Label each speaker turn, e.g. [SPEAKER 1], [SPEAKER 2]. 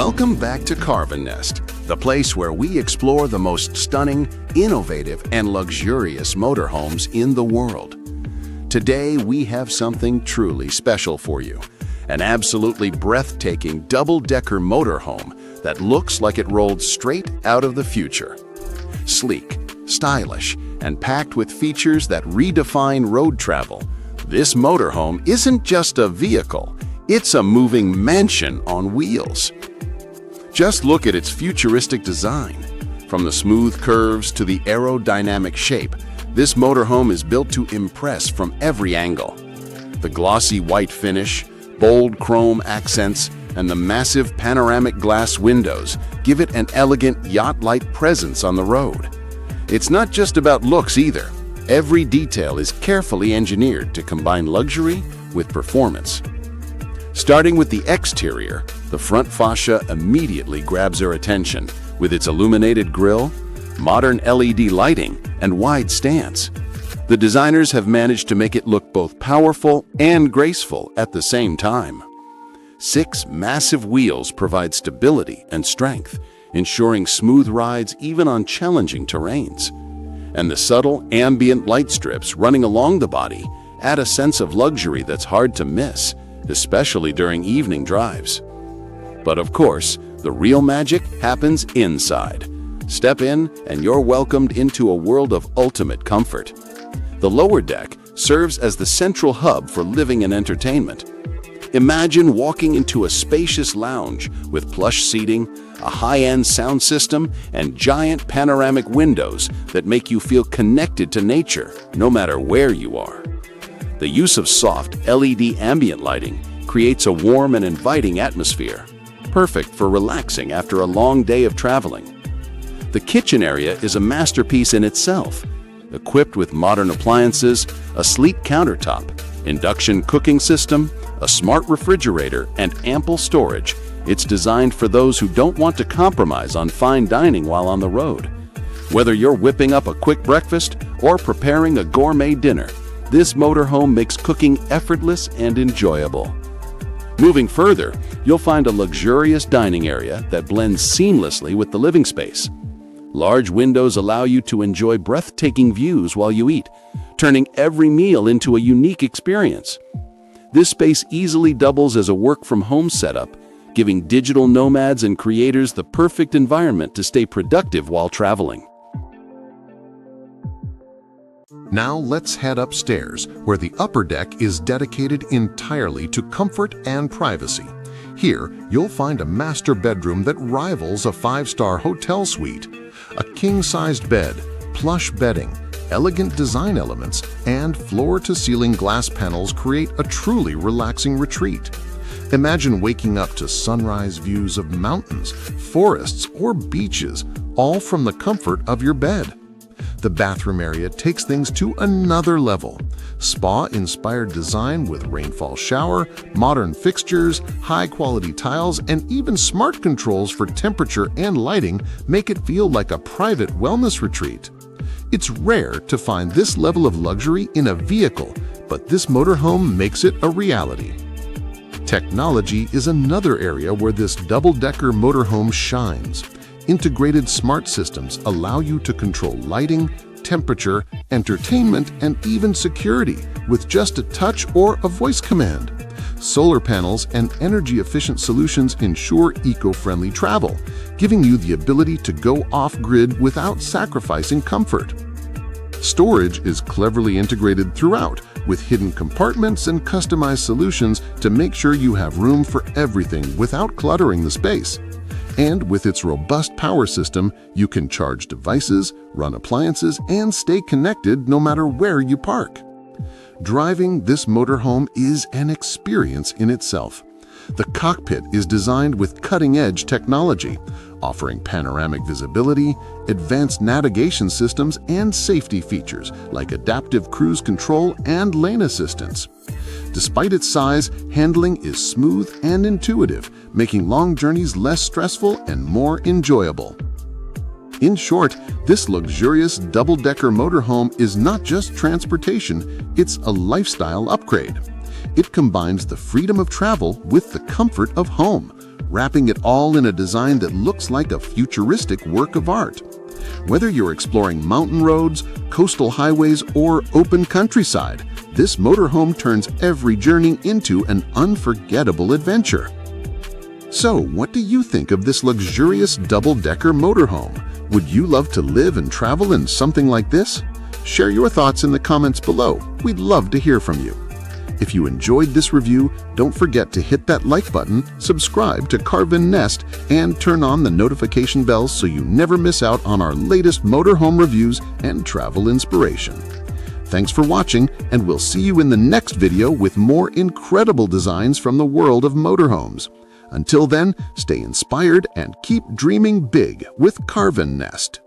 [SPEAKER 1] Welcome back to Carvan Nest, the place where we explore the most stunning, innovative, and luxurious motorhomes in the world. Today, we have something truly special for you, an absolutely breathtaking double-decker motorhome that looks like it rolled straight out of the future. Sleek, stylish, and packed with features that redefine road travel, this motorhome isn't just a vehicle, it's a moving mansion on wheels. Just look at its futuristic design. From the smooth curves to the aerodynamic shape, this motorhome is built to impress from every angle. The glossy white finish, bold chrome accents, and the massive panoramic glass windows give it an elegant yacht-like presence on the road. It's not just about looks either. Every detail is carefully engineered to combine luxury with performance. Starting with the exterior, the front fascia immediately grabs our attention with its illuminated grille, modern LED lighting, and wide stance. The designers have managed to make it look both powerful and graceful at the same time. 6 massive wheels provide stability and strength, ensuring smooth rides even on challenging terrains. And the subtle ambient light strips running along the body add a sense of luxury that's hard to miss, especially during evening drives. But of course, the real magic happens inside. Step in and you're welcomed into a world of ultimate comfort. The lower deck serves as the central hub for living and entertainment. Imagine walking into a spacious lounge with plush seating, a high-end sound system, and giant panoramic windows that make you feel connected to nature, no matter where you are. The use of soft LED ambient lighting creates a warm and inviting atmosphere, perfect for relaxing after a long day of traveling. The kitchen area is a masterpiece in itself. Equipped with modern appliances, a sleek countertop, induction cooking system, a smart refrigerator, and ample storage, it's designed for those who don't want to compromise on fine dining while on the road. Whether you're whipping up a quick breakfast or preparing a gourmet dinner, this motorhome makes cooking effortless and enjoyable. Moving further, you'll find a luxurious dining area that blends seamlessly with the living space. Large windows allow you to enjoy breathtaking views while you eat, turning every meal into a unique experience. This space easily doubles as a work-from-home setup, giving digital nomads and creators the perfect environment to stay productive while traveling.
[SPEAKER 2] Now let's head upstairs, where the upper deck is dedicated entirely to comfort and privacy. Here, you'll find a master bedroom that rivals a 5-star hotel suite. A king-sized bed, plush bedding, elegant design elements, and floor-to-ceiling glass panels create a truly relaxing retreat. Imagine waking up to sunrise views of mountains, forests, or beaches, all from the comfort of your bed. The bathroom area takes things to another level. Spa-inspired design with rainfall shower, modern fixtures, high-quality tiles, and even smart controls for temperature and lighting make it feel like a private wellness retreat. It's rare to find this level of luxury in a vehicle, but this motorhome makes it a reality. Technology is another area where this double-decker motorhome shines. Integrated smart systems allow you to control lighting, temperature, entertainment, and even security with just a touch or a voice command. Solar panels and energy-efficient solutions ensure eco-friendly travel, giving you the ability to go off-grid without sacrificing comfort. Storage is cleverly integrated throughout, with hidden compartments and customized solutions to make sure you have room for everything without cluttering the space. And with its robust power system, you can charge devices, run appliances, and stay connected no matter where you park. Driving this motorhome is an experience in itself. The cockpit is designed with cutting-edge technology, offering panoramic visibility, advanced navigation systems, and safety features like adaptive cruise control and lane assistance. Despite its size, handling is smooth and intuitive, making long journeys less stressful and more enjoyable. In short, this luxurious double-decker motorhome is not just transportation, it's a lifestyle upgrade. It combines the freedom of travel with the comfort of home, wrapping it all in a design that looks like a futuristic work of art. Whether you're exploring mountain roads, coastal highways, or open countryside, this motorhome turns every journey into an unforgettable adventure. So, what do you think of this luxurious double-decker motorhome? Would you love to live and travel in something like this? Share your thoughts in the comments below. We'd love to hear from you. If you enjoyed this review, don't forget to hit that like button, subscribe to Carvan Nest, and turn on the notification bells so you never miss out on our latest motorhome reviews and travel inspiration. Thanks for watching, and we'll see you in the next video with more incredible designs from the world of motorhomes. Until then, stay inspired and keep dreaming big with Carvan Nest.